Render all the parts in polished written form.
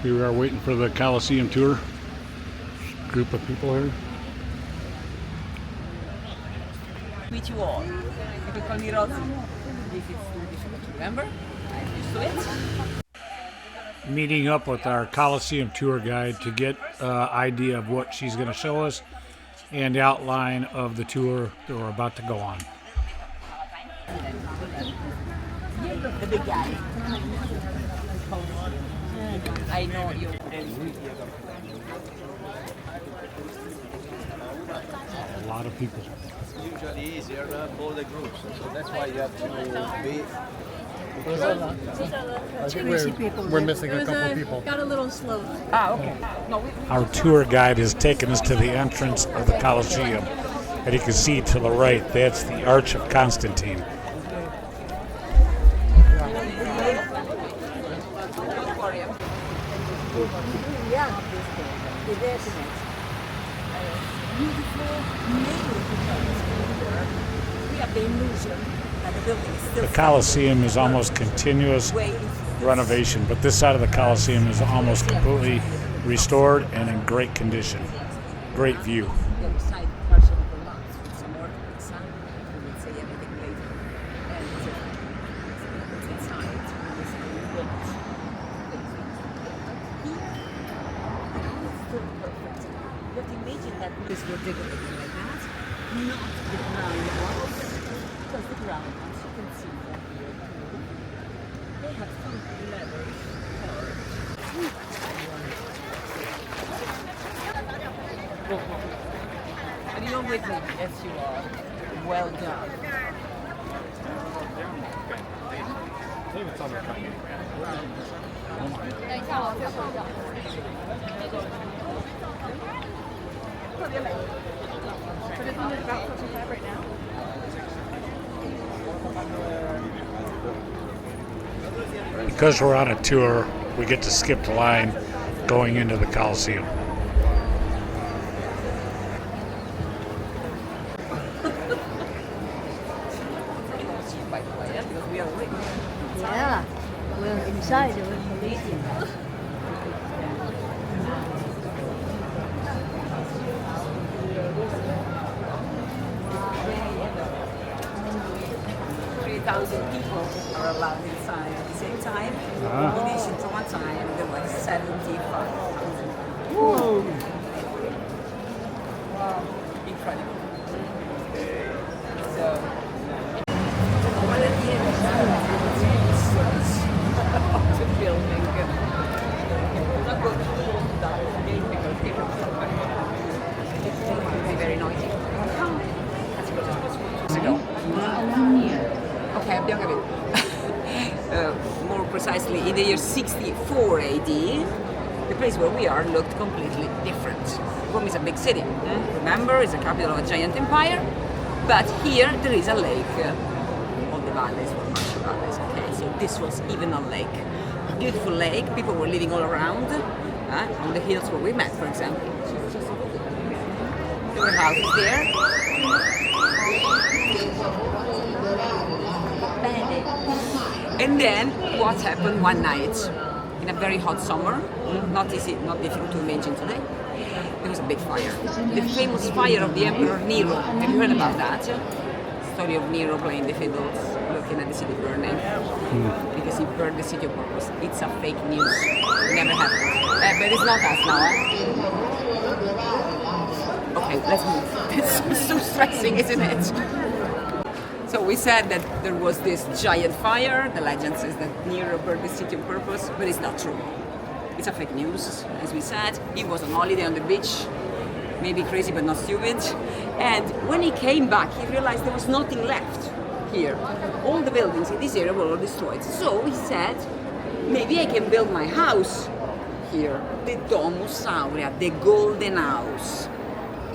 We are waiting for the Colosseum Tour. Group of people here. Meet you all. You can call me Rosie. If it's too difficult to remember, I'm used to it. Meeting up with our Colosseum tour guide to get an idea of what she's going to show us and the outline of the tour that we're about to go on. The big guy. I know you. A lot of people. It's usually easier for the groups, so that's why you have to be. I think we're missing a couple people. Got a little slow. Ah, okay. No, Our tour guide has taken us to the entrance of the Colosseum. And you can see to the right, that's the Arch of Constantine. Yeah, it is. We have the illusion that the building is still The Colosseum is almost continuous renovation, but this side of the Colosseum is almost completely restored and in great condition. Great view. the other side partial of the lot with some more sun. We will say everything later. And it's inside. It's built. It's still perfect. You have to imagine that this will decorated like that, not the ground walls, because the ground walls you can see from here too. They have some leather And you don't with me, yes you are. Well done. Because we're on a tour, we get to skip the line going into the Colosseum. By the way, because we are rich. Yeah, we're inside. We're amazing. 3,000 people are allowed inside at the same time. Ah. In addition to one time, there was 75,000. Whoa. Incredible. So, one of the of the building. I'm not going to hold down the gate because people will be very noisy. Okay, abbiamo capito. More precisely, in the year 64 AD, the place where we are looked completely different. Rome is a big city. Remember, it's the capital of a giant empire. But here there is a lake. All the valleys were marshy valleys. Okay, so this was even a lake. A beautiful lake. People were living all around. On the hills where we met, for example. There were houses there. And then what happened one night in a very hot summer, not difficult to imagine today, there was a big fire. The famous fire of the Emperor Nero. Have you heard about that? Story of Nero playing the fiddles, looking at the city burning. Because he burned the city on purpose. It's a fake news. Never happened. But it's not us now. Okay, let's move. It's so stressing, isn't it? So we said that there was this giant fire. The legend says that Nero burned the city on purpose, but it's not true. It's a fake news, as we said. He was on holiday on the beach, maybe crazy but not stupid. And when he came back, he realized there was nothing left here. All the buildings in this area were all destroyed. So he said, maybe I can build my house here. The Domus Aurea, the golden house,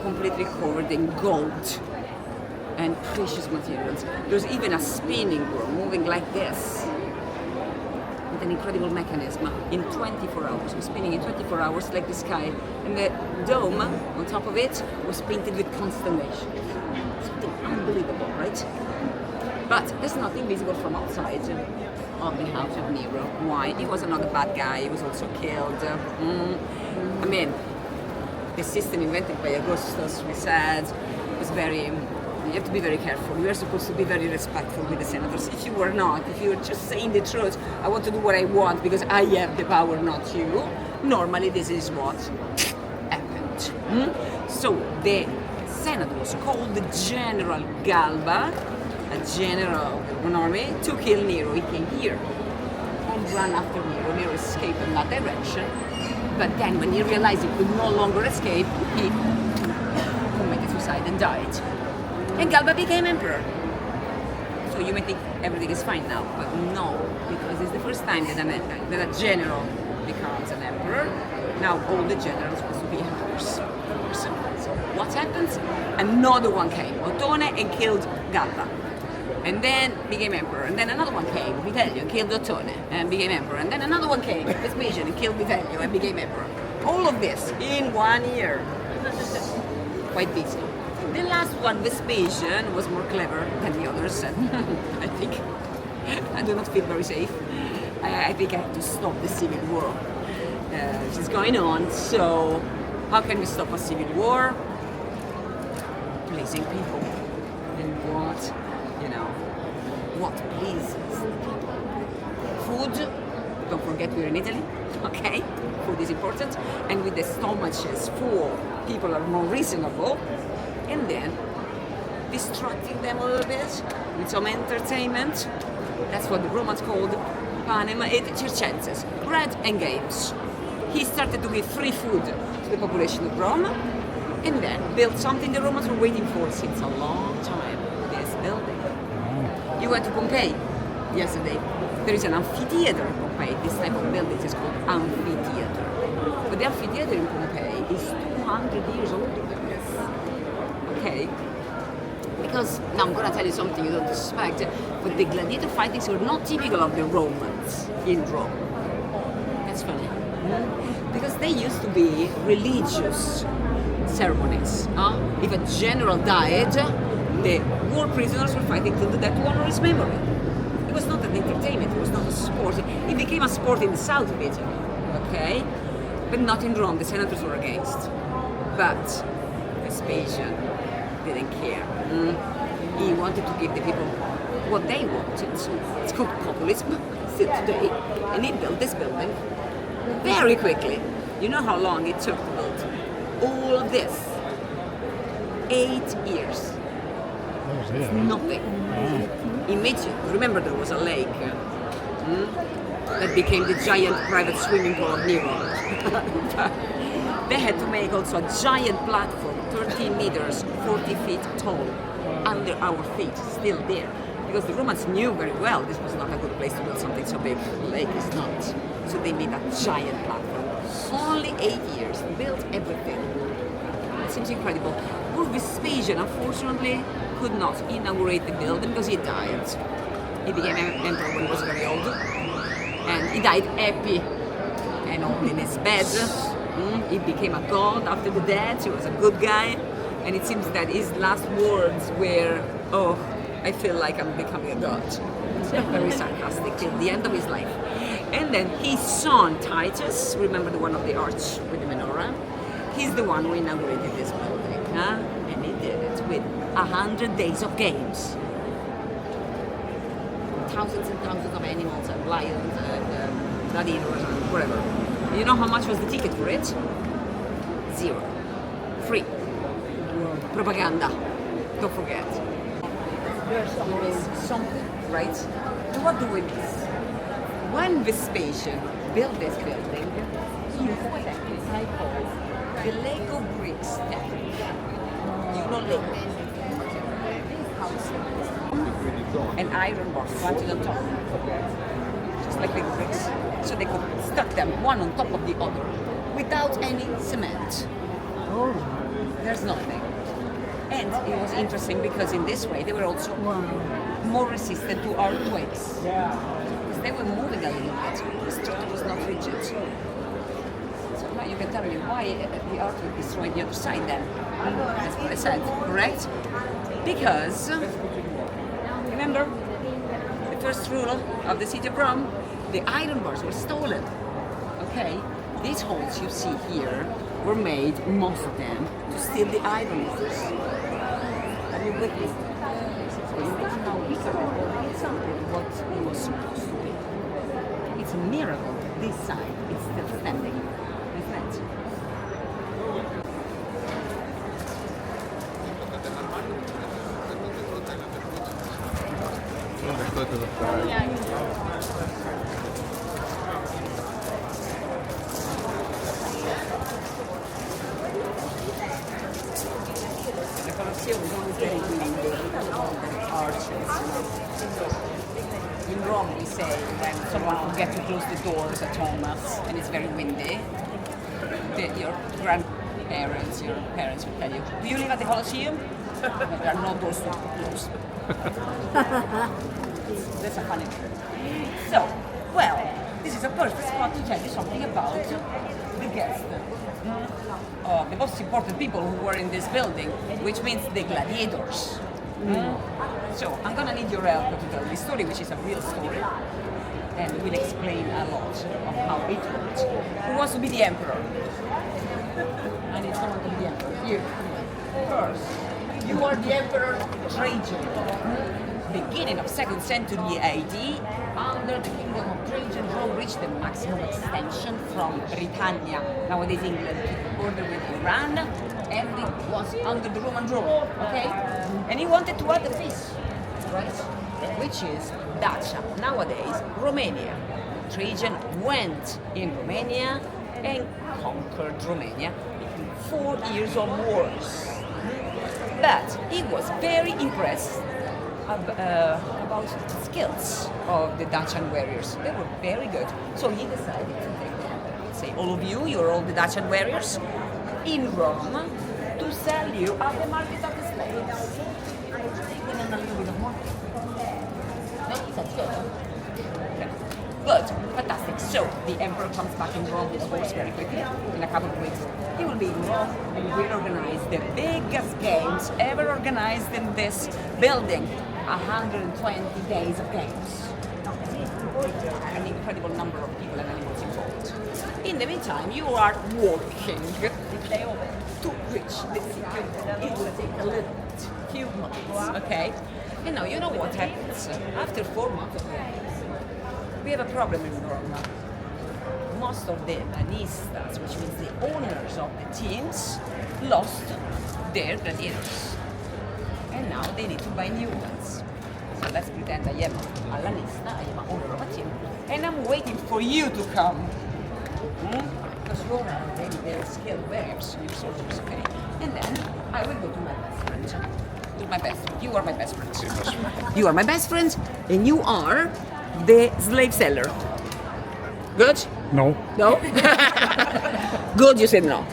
completely covered in gold and precious materials. There's even a spinning wheel moving like this with an incredible mechanism in 24 hours. We're spinning in 24 hours like the sky. And the dome on top of it was painted with constellations. Something unbelievable, right? But there's nothing visible from outside. of the house of Nero. Why? He was another bad guy. He was also killed. I mean, the system invented by Augustus, we said, was very. You have to be very careful. You are supposed to be very respectful with the senators. If you were not, if you were just saying the truth, I want to do what I want because I have the power, not you. Normally, this is what happened. So the Senate was called the General Galba, a general of the Roman army, to kill Nero. He came here and ran after Nero. Nero escaped in that direction. But then when he realized he could no longer escape, he committed suicide and died. And Galba became emperor. So you may think everything is fine now, but no, because it's the first time that a general becomes an emperor. Now all the generals are supposed to be emperors. So what happens? Another one came, Ottone, and killed Galba. And then became emperor. And then another one came, Vitellio, and killed Ottone, and became emperor. And then another one came, Vespasian, and killed Vitellio, and became emperor. All of this in 1 year. Quite busy. The last one, Vespasian, was more clever than the others, and I think I do not feel very safe. I think I have to stop the civil war which is going on. So how can we stop a civil war? Pleasing people. And what pleases people? Food. Don't forget we're in Italy, okay? Food is important. And with the stomachs full, people are more reasonable. And then distracting them a little bit with some entertainment. That's what the Romans called panem et circenses, bread and games. He started to give free food to the population of Rome and then built something the Romans were waiting for since a long time, this building. You went to Pompeii yesterday. There is an amphitheater in Pompeii. This type of building is called amphitheater. But the amphitheater in Pompeii is 200 years older than this. Okay, because now I'm going to tell you something you don't suspect, but the gladiator fightings were not typical of the Romans in Rome. That's funny. Because they used to be religious ceremonies. If a general died, the war prisoners were fighting till the death to honor his memory. It was not an entertainment, it was not a sport. It became a sport in the south of Italy, okay? But not in Rome, the senators were against. But Vespasian didn't care. He wanted to give the people what they wanted. It's called populism still today. And he built this building very quickly. You know how long it took to build all of this? 8 years. It's nothing. Remember there was a lake that became the giant private swimming pool of Nero. They had to make also a giant platform, 13 meters, 40 feet tall, under our feet, still there. Because the Romans knew very well this was not a good place to build something so big. The lake is not. So they made a giant platform. Only 8 years, built everything. It seems incredible. Poor Vespasian, unfortunately, could not inaugurate the building because he died. He became emperor when he was very old. And he died happy and old in his bed. He became a god after the death. He was a good guy. And it seems that his last words were, "Oh, I feel like I'm becoming a god." Very sarcastic till the end of his life. And then his son Titus, remember the one of the arch with the menorah? He's the one who inaugurated this building. And he did it with 100 days of games. Thousands and thousands of animals and lions and gladiators and whatever. You know how much was the ticket for it? 0. Free. Propaganda. Don't forget. There is something, right? And what do we miss? When Vespasian built this building, he used what I call the Lego bricks technique. You know Lego. These houses and iron bars planted on top, just like Lego bricks. So they could stack them one on top of the other without any cement. There's nothing. And it was interesting because in this way they were also more resistant to earthquakes. Because they were moving a little bit. The structure was not rigid. So now you can tell me why the earthquake destroyed the other side then. That's what I said, correct? Because, remember, the first rule of the city of Rome, the iron bars were stolen. Okay? These holes you see here were made, most of them, to steal the iron bars. Are you with me? So imagine how weaker the whole inside what it was supposed to be. It's a miracle. This side is still standing. Isn't it? The Colosseum is always very windy with all the arches. In Rome, we say when someone forgets to close the doors at home and it's very windy, your grandparents, your parents will tell you, do you live at the Colosseum? There are no doors to close. That's a funny thing. So, well, this is a perfect spot to tell you something about the guests. The most important people who were in this building, which means the gladiators. So, I'm gonna need your help to tell this story, which is a real story, and will explain a lot of how it works. Who wants to be the emperor? I need someone to be the emperor. You. First, you are the Emperor Trajan. Beginning of 2nd century AD, under the kingdom of Trajan, Rome reached the maximum extension from Britannia, nowadays England, to the border with Iran, and it was under the Roman rule, okay? And he wanted to add a piece, right? Which is Dacia, nowadays Romania. Trajan went in Romania and conquered Romania in 4 years of wars. But he was very impressed about the skills of the Dacian warriors. They were very good. So he decided to take them, say, all of you, you're all the Dacian warriors, in Rome to sell you at the market of the slaves. And a little bit of more. Good, fantastic. So the emperor comes back in Rome with a horse very quickly, in a couple of weeks. He will be in Rome and will organize the biggest games ever organized in this building. 120 days of games. An incredible number of people and animals involved. In the meantime, you are walking. They are too rich. It will take a little bit, few months, okay? And now you know what happens after 4 months of games. We have a problem in Rome. Most of the banistas, which means the owners of the teams, lost their gladiators. And now they need to buy new ones. So let's pretend I am a lanista, I am an owner of a team, and I'm waiting for you to come. Because you are very, very skilled warriors, you soldiers, okay? And then I will go to my best friend. To my best friend. You are my best friend. You are my best friend, and you are the slave seller. Good? No. No? Good, you said no.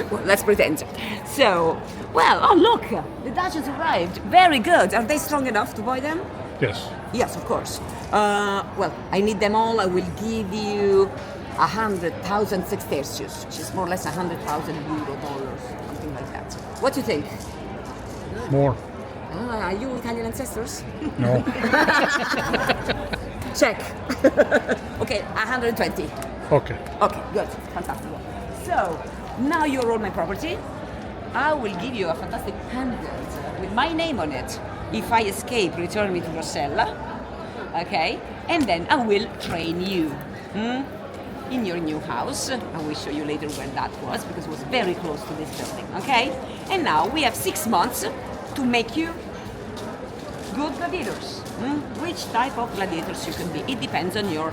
Well, let's pretend. So, well, oh look, the Dacians arrived. Very good. Are they strong enough to buy them? Yes. Yes, of course. Well, I need them all. I will give you 100,000 sestertius, which is more or less 100,000 euro, dollars, something like that. What do you think? More. Are you Italian ancestors? No. Check. Okay, 120. Okay. Okay, good, fantastic. So, now you're all my property. I will give you a fantastic pendant with my name on it. If I escape, return me to Rosella, okay? And then I will train you in your new house. I will show you later where that was, because it was very close to this building, okay? And now we have 6 months to make you good gladiators. Which type of gladiators you can be? It depends on your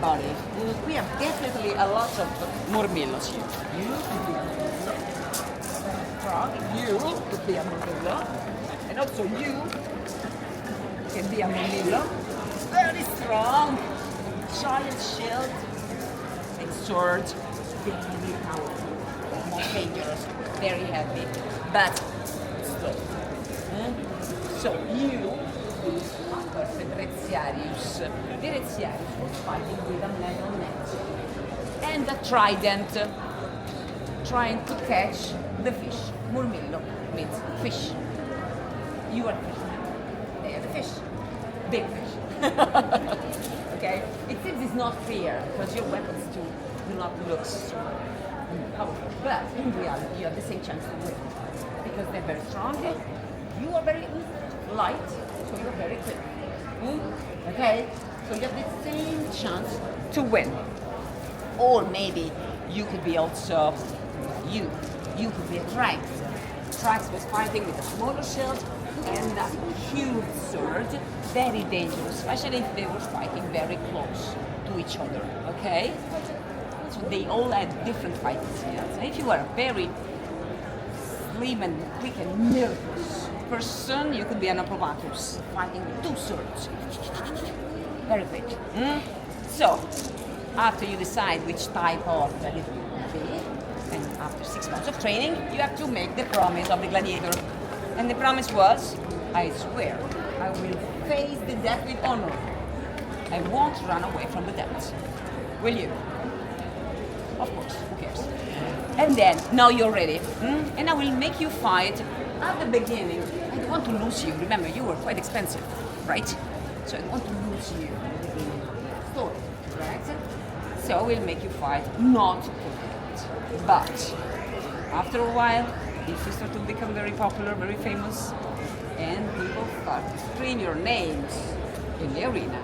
body. We have definitely a lot of mormillos here. You could be a mormillo. Strong. You could be a mormillo. And also you can be a mormillo. Very strong. Giant shield and sword. Very powerful. More dangerous. Very heavy. But slow. So you the Reziarius. The Reziarius was fighting with a marionette and a trident, trying to catch the fish. Murmillo means fish. You are the fish. They are the fish. big fish. Okay? It seems it's not fair because your weapons do not look so powerful. But in reality, you have the same chance to win because they're very strong. You are very light, so you're very quick. Okay? So you have the same chance to win. Or maybe you could be also you could be a Trax. Trax was fighting with a smaller shield and a huge sword, very dangerous, especially if they were fighting very close to each other. Okay? So they all had different fighting skills. And if you are a very slim and quick and nervous person, you could be an Aprobatus, fighting with two swords. Very quick. So, after you decide which type of gladiator you want to be, and after 6 months of training, you have to make the promise of the gladiator. And the promise was, I swear, I will face the death with honor. I won't run away from the death. Will you? Of course, who cares? And then, now you're ready. And I will make you fight at the beginning. I don't want to lose you. Remember, you were quite expensive, right? So I don't want to lose you at the beginning of the story, right? So I will make you fight not to forget. But after a while, if you start to become very popular, very famous, and people start to scream your names in the arena,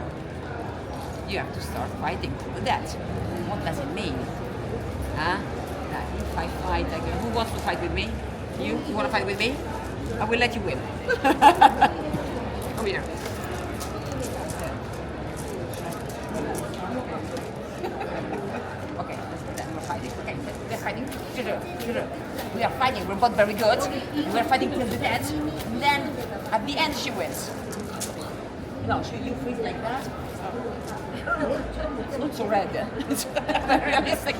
you have to start fighting to that. What does it mean? If I fight again, who wants to fight with me? You want to fight with me? I will let you win. Come here. Okay, then we're fighting. Okay, they're fighting. We are fighting. We're both very good. We're fighting till the death. Then, at the end, she wins. No, should you freeze like that? It's not so red. It's very realistic.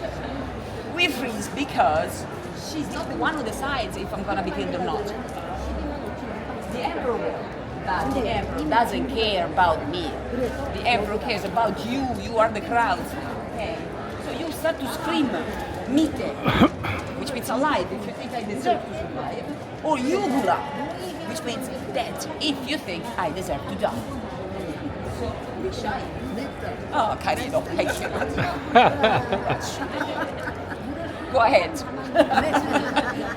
We freeze because she's not the one who decides if I'm gonna be killed or not. The emperor will. But the emperor doesn't care about me. The emperor cares about you. You are the crowd. Okay. So you start to scream, "Mite," which means alive if you think I deserve to survive, or "Jugula," which means dead if you think I deserve to die. So be shy. Oh, carino, thank you. Go ahead.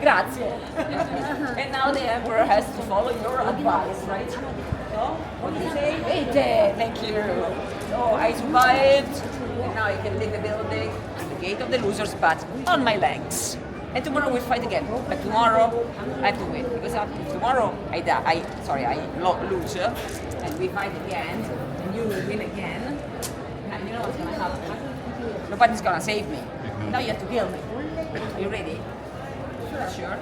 Grazie. And now the emperor has to follow your advice, right? So, what do you say? Vete, thank you. So I survived, and now I can leave the building to the gate of the losers, but on my legs. And tomorrow we'll fight again. But tomorrow I have to win, because after tomorrow I lose, and we fight again, and you will win again. And you know what's gonna happen? Nobody's gonna save me. Now you have to kill me. Are you ready? Sure.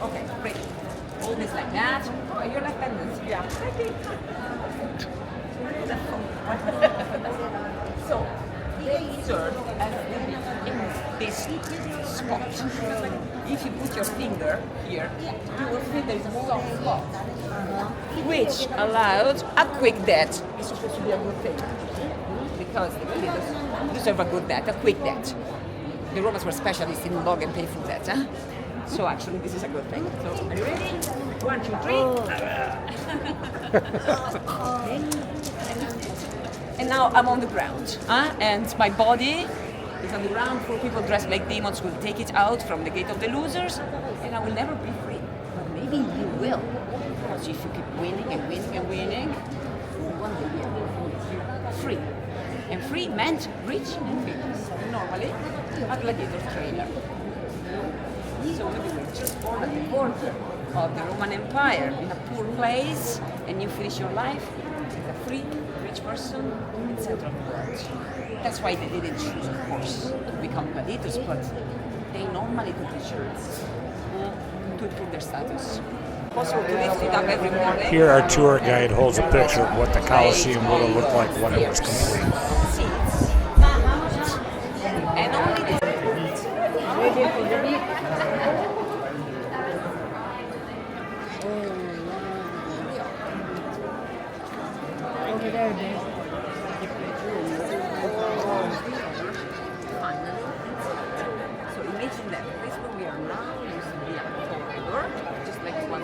Okay, great. Hold this like that. Oh, you're left-handed. Yeah. So, insert in this spot. If you put your finger here, you will feel there is a soft spot, which allows a quick death. It's supposed to be a good thing. Because the gladiators deserve a good death, a quick death. The Romans were specialists in long and painful deaths. So actually, this is a good thing. So, are you ready? 1, 2, 3. And now I'm on the ground, and my body is on the ground. 4 people dressed like demons will take it out from the gate of the losers, and I will never be free. But maybe you will, because if you keep winning and winning and winning, one day you will be free. And free meant rich and famous. Normally, a gladiator trainer. So maybe we're just born at the border of the Roman Empire in a poor place, and you finish your life as a free, rich person in the center of the world. That's why they didn't choose, of course, to become gladiators, but they normally took insurance to improve their status. Possible to lift it up every morning. Here, our tour guide holds a picture of what the Colosseum would have looked like when it was complete. Seats. And only this. Over there, Dave. So imagine that this where we are now used to be a corridor, just like the one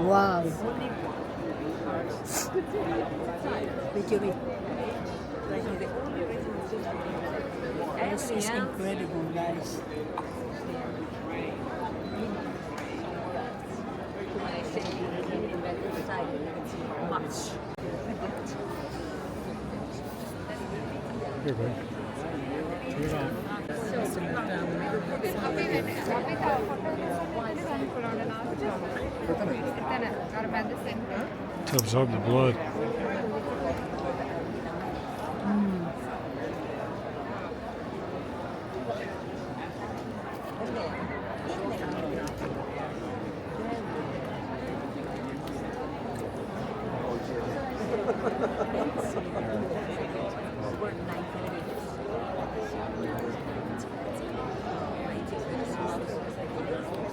Wow. This is incredible, guys. Here, babe. Turn it on. To absorb the blood.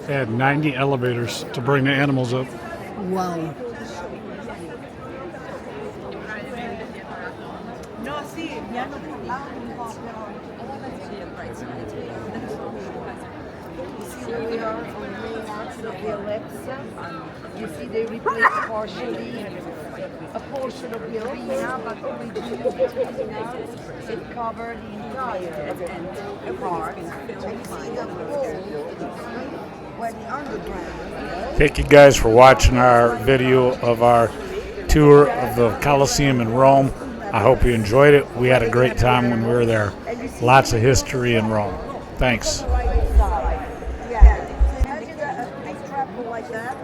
They had 90 elevators to bring the animals up. Wow. We are on the main axis of the Alexa. You see they replaced partially a portion of the arena, but originally it covered the entire part. And you see the pole went underground. Thank you guys for watching our video of our tour of the Colosseum in Rome. I hope you enjoyed it. We had a great time when we were there. Lots of history in Rome. Thanks. Right side. Yeah. So imagine a big trapdoor like that.